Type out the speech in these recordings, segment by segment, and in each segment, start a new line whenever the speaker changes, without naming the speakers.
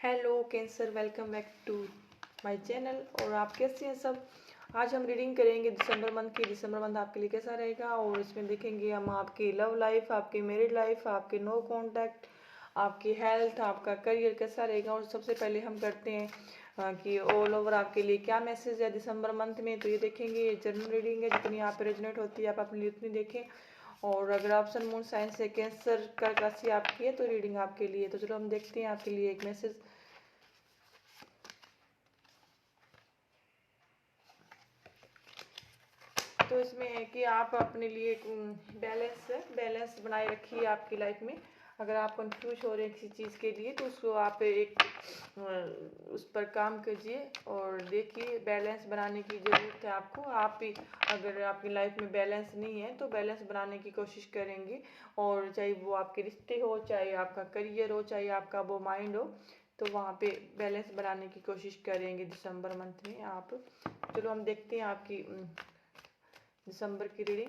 Hello cancer, welcome back to my channel. और आप कैसे हैं सब। आज हम रीडिंग करेंगे दिसंबर मंथ की। दिसंबर मंथ आपके लिए कैसा रहेगा, और इसमें देखेंगे हम आपकी लव लाइफ, आपकी मैरिड लाइफ, आपके नो कांटेक्ट, आपकी हेल्थ, आपका करियर कैसा रहेगा। और सबसे पहले हम करते हैं कि ऑल ओवर आपके लिए क्या मैसेज है दिसंबर मंथ में। तो ये देखेंगे, ये जनरल रीडिंग है, जितनी आप पे रेजोनेट होती है आप अपने लिए उतनी देखें। और अगर आप सन मून साइन से कैंसर का राशि आपकी है तो रीडिंग आपके लिए। तो चलो हम देखते हैं आपके लिए एक मैसेज। तो इसमें है कि आप अपने लिए बैलेंस बनाए रखिए आपकी लाइफ में। अगर आप कंफ्यूज हो रहे हैं किसी चीज़ के लिए तो उसको आप उस पर काम कीजिए और देखिए। बैलेंस बनाने की ज़रूरत है आपको। आप भी अगर आपकी लाइफ में बैलेंस नहीं है तो बैलेंस बनाने की कोशिश करेंगे। और चाहे वो आपके रिश्ते हो, चाहे आपका करियर हो, चाहे आपका वो माइंड हो, तो वहाँ पे बैलेंस बनाने की कोशिश करेंगे दिसंबर मंथ में आप। चलो हम देखते हैं आपकी दिसंबर की रीडिंग।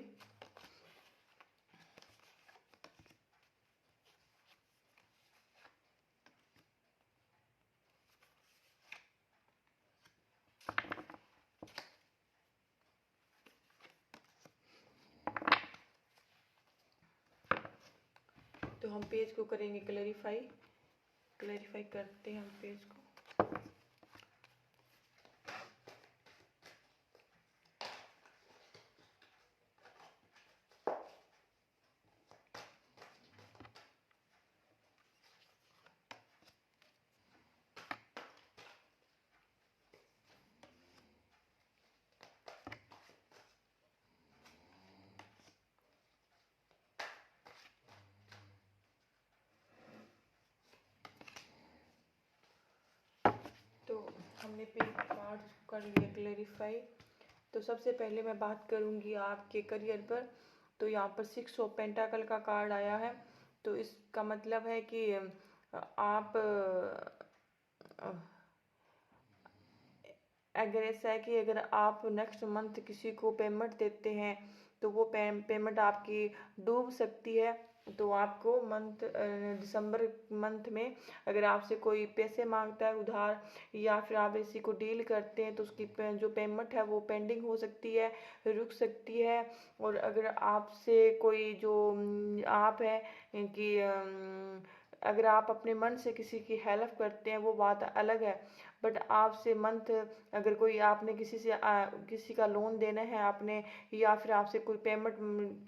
तो हम पेज को करेंगे क्लैरिफाई करते हैं हम पेज को। तो हमने पेज कार्ड कर लिया क्लैरिफाई। तो सबसे पहले मैं बात करूंगी आपके करियर पर। तो यहाँ पर 6 ऑफ पेंटाकल का कार्ड आया है। तो इसका मतलब है कि आप अगर ऐसा है कि अगर आप नेक्स्ट मंथ किसी को पेमेंट देते हैं तो वो पेमेंट आपकी डूब सकती है। तो आपको दिसंबर मंथ में अगर आपसे कोई पैसे मांगता है उधार, या फिर आप किसी को डील करते हैं तो उसकी जो पेमेंट है वो पेंडिंग हो सकती है, रुक सकती है। और अगर आपसे कोई जो आप है कि अगर आप अपने मन से किसी की हेल्प करते हैं वो बात अलग है। बट आपसे मंथ अगर कोई आपने किसी का लोन देना है आपने, या फिर आपसे कोई पेमेंट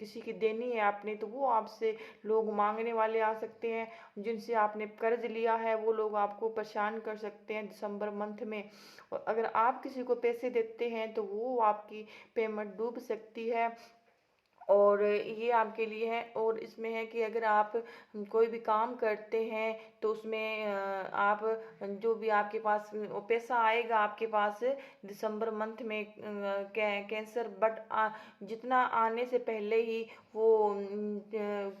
किसी की देनी है आपने, तो वो आपसे लोग मांगने वाले आ सकते हैं। जिनसे आपने कर्ज लिया है वो लोग आपको परेशान कर सकते हैं दिसंबर मंथ में। और अगर आप किसी को पैसे देते हैं तो वो आपकी पेमेंट डूब सकती है। और ये आपके लिए है। और इसमें है कि अगर आप कोई भी काम करते हैं तो उसमें आप जो भी आपके पास पैसा आएगा आपके पास दिसंबर मंथ में कैंसर, बट जितना आने से पहले ही वो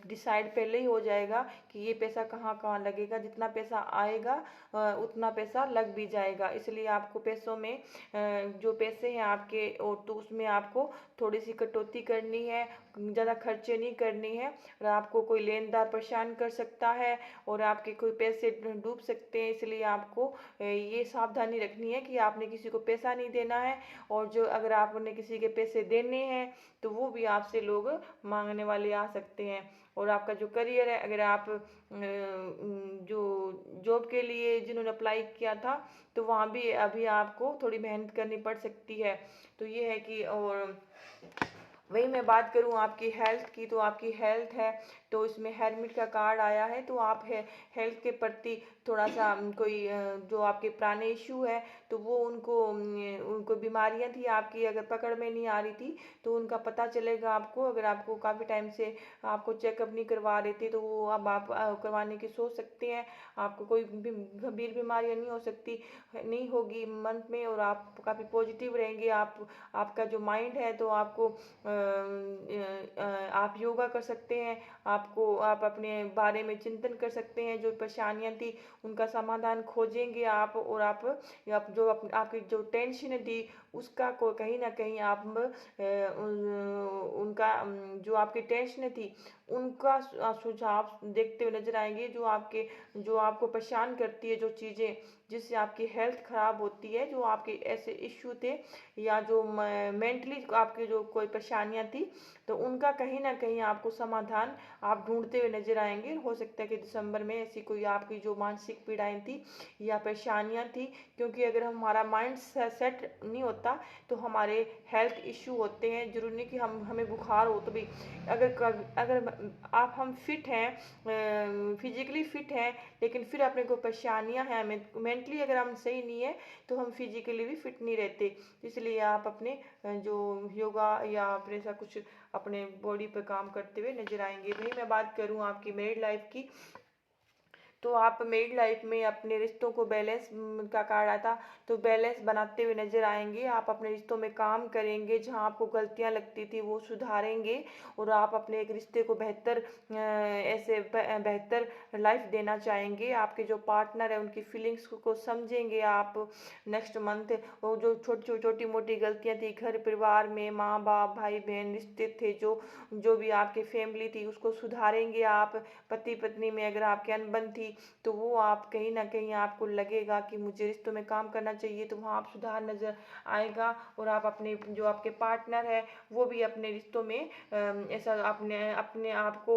डिसाइड पहले ही हो जाएगा कि ये पैसा कहाँ कहाँ लगेगा। जितना पैसा आएगा उतना पैसा लग भी जाएगा। इसलिए आपको पैसों में जो पैसे हैं आपके, और तो उसमें आपको थोड़ी सी कटौती करनी है, ज़्यादा खर्चे नहीं करनी है। और आपको कोई लेनदार परेशान कर सकता है और आपके कोई पैसे डूब सकते हैं। इसलिए आपको ये सावधानी रखनी है कि आपने किसी को पैसा नहीं देना है। और जो अगर आपने किसी के पैसे देने हैं तो वो भी आपसे लोग मांगने वाले आ सकते हैं। और आपका जो करियर है, अगर आप जो जॉब के लिए जिन्होंने अप्लाई किया था तो वहाँ भी अभी आपको थोड़ी मेहनत करनी पड़ सकती है। तो ये है कि, और वही मैं बात करूँ आपकी हेल्थ की, तो आपकी हेल्थ है तो इसमें हेरमिट का कार्ड आया है। तो आप हेल्थ के प्रति थोड़ा सा कोई जो आपके पुराने इशू है तो वो उनको बीमारियां थी आपकी, अगर पकड़ में नहीं आ रही थी तो उनका पता चलेगा आपको। अगर आपको काफ़ी टाइम से आपको चेकअप नहीं करवा रहे थे तो वो अब आप करवाने की सोच सकते हैं। आपको कोई गंभीर बीमारियां नहीं होगी मंथ में, और आप काफ़ी पॉजिटिव रहेंगे। आपका जो माइंड है तो आपको आप योगा कर सकते हैं। आप अपने बारे में चिंतन कर सकते हैं। जो परेशानियां थी उनका समाधान खोजेंगे आप। और आपकी जो टेंशन थी उसका कहीं ना कहीं आप उनका जो आपकी टेंशन थी उनका सुझाव देखते हुए नजर आएंगे। जो आपको परेशान करती है, जो चीज़ें जिससे आपकी हेल्थ खराब होती है, जो आपके ऐसे इश्यू थे या जो मेंटली आपकी जो कोई परेशानियां थी, तो उनका कहीं ना कहीं आपको समाधान आप ढूंढते हुए नजर आएंगे। हो सकता है कि दिसंबर में ऐसी कोई आपकी जो मानसिक पीड़ाएं थी या परेशानियां थी, क्योंकि अगर हमारा माइंड सेट नहीं होता तो हमारे हेल्थ इश्यू होते हैं। जरूरी नहीं कि हमें बुखार हो तो भी, अगर आप हम फिट हैं, फिजिकली फिट हैं, लेकिन फिर अपने को परेशानियां हैं, मेंटली अगर हम सही नहीं है तो हम फिजिकली भी फिट नहीं रहते। इसलिए आप अपने जो योगा या अपने ऐसा कुछ अपने बॉडी पर काम करते हुए नजर आएंगे। वही मैं बात करूं आपकी मैरिड लाइफ की, तो आप मैरिड लाइफ में अपने रिश्तों को बैलेंस का कार्ड आता, तो बैलेंस बनाते हुए नजर आएंगे। आप अपने रिश्तों में काम करेंगे, जहां आपको गलतियां लगती थी वो सुधारेंगे, और आप अपने एक रिश्ते को ऐसे बेहतर लाइफ देना चाहेंगे। आपके जो पार्टनर है उनकी फीलिंग्स को समझेंगे आप नेक्स्ट मंथ। वो जो छोटी छोटी मोटी गलतियां थी घर परिवार में, माँ बाप भाई बहन रिश्ते थे, जो भी आपकी फैमिली थी, उसको सुधारेंगे आप। पति पत्नी में अगर आपकी अनबन थी तो वो आप कहीं ना कहीं आपको लगेगा कि मुझे रिश्तों में काम करना चाहिए, तो वहाँ आप सुधार नजर आएगा। और आप अपने जो आपके पार्टनर है वो भी अपने रिश्तों में ऐसा अपने अपने आप को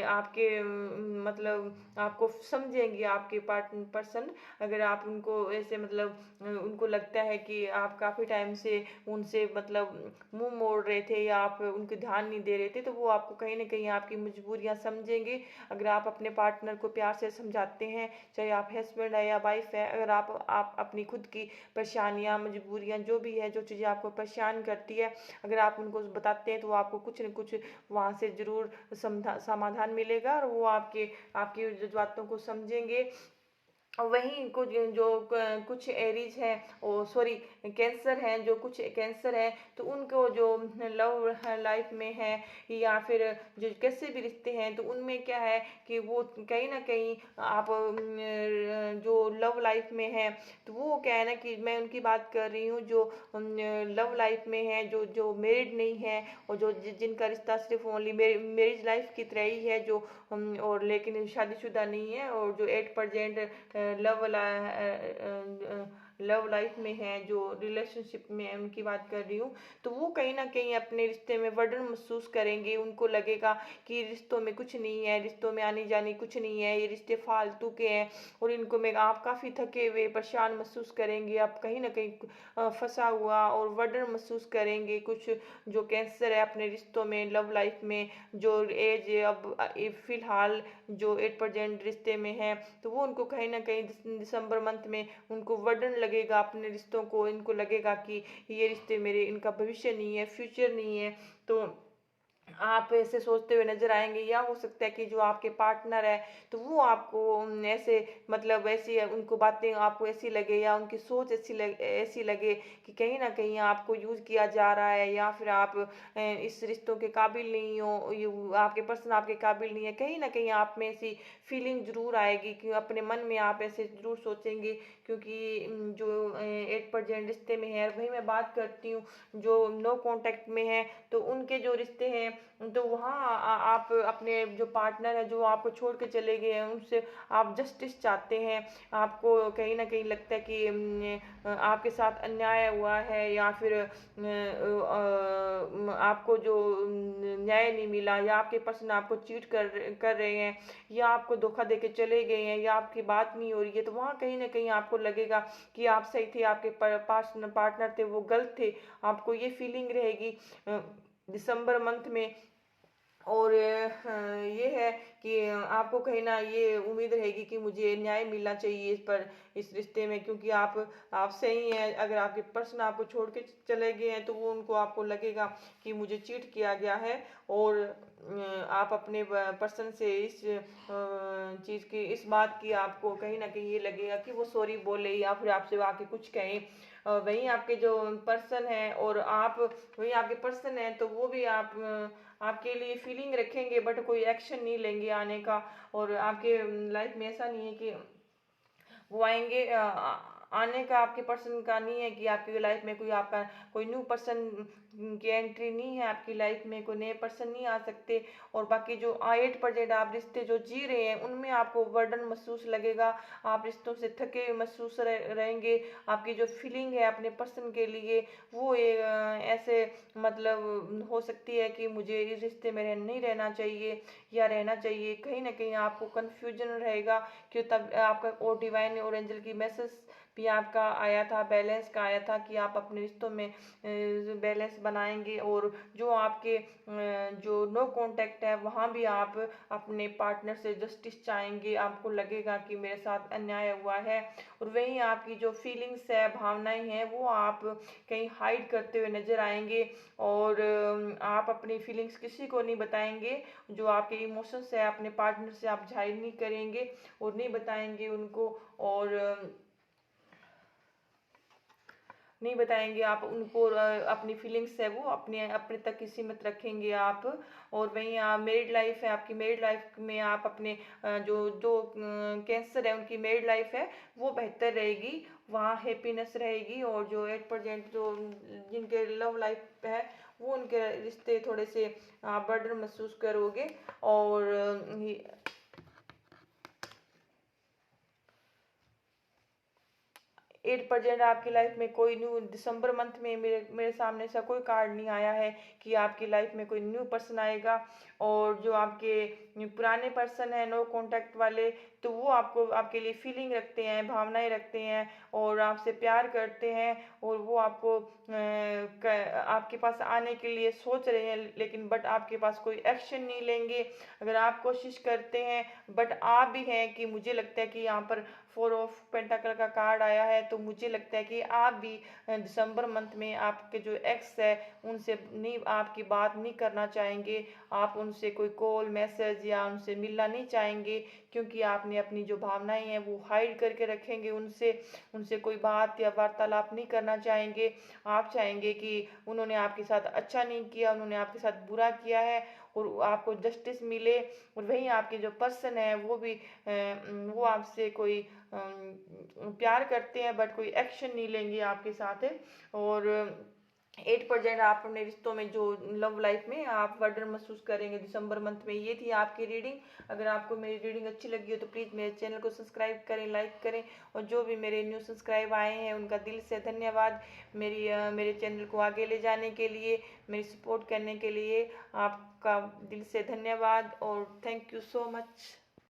आपके मतलब आपको समझेंगे। आपके पर्सन अगर आप उनको ऐसे मतलब उनको लगता है कि आप काफ़ी टाइम से उनसे मतलब मुंह मोड़ रहे थे या आप उनके ध्यान नहीं दे रहे थे, तो वो आपको कहीं ना कहीं आपकी मजबूरियां समझेंगे। अगर आप अपने पार्टनर को प्यार से समझाते हैं, चाहे आप हस्बैंड है या वाइफ है, अगर आप अपनी खुद की परेशानियां मजबूरियां जो भी है, जो चीज़ें आपको परेशान करती है, अगर आप उनको बताते हैं तो आपको कुछ न कुछ वहाँ से जरूर समाधान मिलेगा, और वो आपकी जज्बातों को समझेंगे। वहीं कुछ जो कुछ एरीज है, ओ सॉरी कैंसर है, जो कुछ कैंसर है, तो उनको जो लव लाइफ में है या फिर जो कैसे भी रिश्ते हैं, तो उनमें क्या है कि वो कहीं ना कहीं आप जो लव लाइफ में है, तो वो क्या है ना कि मैं उनकी बात कर रही हूँ जो लव लाइफ में है, जो जो मैरिड नहीं है, और जो जिनका रिश्ता सिर्फ ओनली मैरिज लाइफ की तरह ही है, जो और लेकिन शादीशुदा नहीं है, और जो 8% लव लव लाइफ में है, जो रिलेशनशिप में है, उनकी बात कर रही हूँ। तो वो कहीं ना कहीं अपने रिश्ते में वर्डन महसूस करेंगे। उनको लगेगा कि रिश्तों में कुछ नहीं है, रिश्तों में आनी जानी कुछ नहीं है, ये रिश्ते फालतू के हैं, और इनको में आप काफ़ी थके हुए परेशान महसूस करेंगे। आप कहीं ना कहीं फंसा हुआ और वर्डन महसूस करेंगे। कुछ जो कैंसर है अपने रिश्तों में लव लाइफ में, जो एज अब फिलहाल जो 8% रिश्ते में है, तो वो उनको कहीं ना कहीं दिसंबर मंथ में उनको वर्डन लगेगा अपने रिश्तों को। इनको लगेगा कि ये रिश्ते मेरे, इनका भविष्य नहीं है, फ्यूचर नहीं है। तो आप ऐसे सोचते हुए नजर आएंगे। या हो सकता है कि जो आपके पार्टनर है तो वो आपको ऐसे मतलब ऐसी उनको बातें आपको ऐसी लगे, या उनकी सोच ऐसी लगे कि कहीं ना कहीं आपको यूज किया जा रहा है, या फिर आप इस रिश्तों के काबिल नहीं हो, आपके पर्सन आपके काबिल नहीं है। कहीं ना कहीं आप में ऐसी फीलिंग जरूर आएगी कि अपने मन में आप ऐसे जरूर सोचेंगे, क्योंकि जो 8% रिश्ते में है, वही मैं बात करती हूँ जो नो कांटेक्ट में है, तो उनके जो रिश्ते हैं, तो वहाँ आप अपने जो पार्टनर है जो आपको छोड़ के चले गए हैं, उनसे आप जस्टिस चाहते हैं। आपको कहीं ना कहीं लगता है कि आपके साथ अन्याय हुआ है, या फिर आपको जो न्याय नहीं मिला, या आपके पर्सन आपको चीट कर रहे हैं, या आपको धोखा दे के चले गए हैं, या आपकी बात नहीं हो रही है, तो वहाँ कहीं ना कहीं आपको लगेगा कि आप सही थे, आपके पार्टनर थे वो गलत थे। आपको ये फीलिंग रहेगी दिसंबर मंथ में। और ये है कि आपको कहीं ना ये उम्मीद रहेगी कि मुझे न्याय मिलना चाहिए इस रिश्ते में, क्योंकि आप सही हैं। अगर आपके पर्सन आपको छोड़ के चले गए हैं तो वो उनको आपको लगेगा कि मुझे चीट किया गया है, और आप अपने पर्सन से इस चीज़ की, इस बात की आपको कहीं ना कहीं ये लगेगा कि वो सॉरी बोले, या फिर आपसे आके कुछ कहें। वहीं आपके जो पर्सन है और आप, वहीं आपके पर्सन है, तो वो भी आपके लिए फीलिंग रखेंगे, बट कोई एक्शन नहीं लेंगे आने का। और आपके लाइफ में ऐसा नहीं है कि वो आएंगे आने का आपके पर्सन का नहीं है कि आपकी लाइफ में कोई आपका कोई न्यू पर्सन की एंट्री नहीं है, आपकी लाइफ में कोई नए पर्सन नहीं आ सकते। और बाकी जो 8% आप रिश्ते जो जी रहे हैं उनमें आपको बर्डन महसूस लगेगा, आप रिश्तों से थके हुए महसूस रहेंगे। आपकी जो फीलिंग है अपने पर्सन के लिए वो ऐसे मतलब हो सकती है कि मुझे इस रिश्ते में नहीं रहना चाहिए या रहना चाहिए। कहीं ना कहीं आपको कन्फ्यूजन रहेगा, क्यों तब आपका और डिवाइन और एंजल की मैसेज भी आपका आया था, बैलेंस का आया था कि आप अपने रिश्तों में बैलेंस बनाएंगे। और जो आपके जो नो कांटेक्ट है वहाँ भी आप अपने पार्टनर से जस्टिस चाहेंगे, आपको लगेगा कि मेरे साथ अन्याय हुआ है। और वहीं आपकी जो फीलिंग्स है, भावनाएं हैं, वो आप कहीं हाइड करते हुए नजर आएंगे। और आप अपनी फीलिंग्स किसी को नहीं बताएंगे, जो आपके इमोशंस है अपने पार्टनर से आप जाहिर नहीं करेंगे और नहीं बताएंगे उनको। और नहीं बताएंगे आप उनको, अपनी फीलिंग्स है वो अपने अपने तक ही सीमित रखेंगे आप। और वहीं मेरिड लाइफ है, आपकी मेरिड लाइफ में आप अपने जो जो कैंसर है उनकी मेरिड लाइफ है वो बेहतर रहेगी, वहाँ हैप्पीनेस रहेगी। और जो 8% जो जिनके लव लाइफ है वो उनके रिश्ते थोड़े से बर्डन महसूस करोगे। और 8% आपकी लाइफ में कोई न्यू दिसंबर मंथ में मेरे मेरे सामने ऐसा कोई कार्ड नहीं आया है कि आपकी लाइफ में कोई न्यू पर्सन आएगा। और जो आपके पुराने पर्सन है नो कांटेक्ट वाले, तो वो आपको आपके लिए फीलिंग रखते हैं, भावनाएं रखते हैं और आपसे प्यार करते हैं। और वो आपको आपके पास आने के लिए सोच रहे हैं, लेकिन बट आपके पास कोई एक्शन नहीं लेंगे। अगर आप कोशिश करते हैं बट आप भी हैं कि मुझे लगता है कि यहाँ पर 4 ऑफ पेंटाकल का कार्ड आया है, तो मुझे लगता है कि आप भी दिसंबर मंथ में आपके जो एक्स है उनसे नहीं आपकी बात नहीं करना चाहेंगे, आप उनसे कोई कॉल मैसेज या उनसे मिलना नहीं चाहेंगे, क्योंकि आपने अपनी जो भावनाएं हैं वो हाइड करके रखेंगे उनसे उनसे कोई बात या वार्तालाप नहीं करना चाहेंगे। आप चाहेंगे कि उन्होंने आपके साथ अच्छा नहीं किया, उन्होंने आपके साथ बुरा किया है और आपको जस्टिस मिले। और वहीं आपके जो पर्सन है वो भी वो आपसे कोई प्यार करते हैं बट कोई एक्शन नहीं लेंगे आपके साथ। और 8% आप अपने रिश्तों में जो लव लाइफ में आप बर्डन महसूस करेंगे दिसंबर मंथ में। ये थी आपकी रीडिंग। अगर आपको मेरी रीडिंग अच्छी लगी हो तो प्लीज़ मेरे चैनल को सब्सक्राइब करें, लाइक करें। और जो भी मेरे न्यू सब्सक्राइब आए हैं उनका दिल से धन्यवाद। मेरे चैनल को आगे ले जाने के लिए, मेरी सपोर्ट करने के लिए आपका दिल से धन्यवाद और थैंक यू सो मच।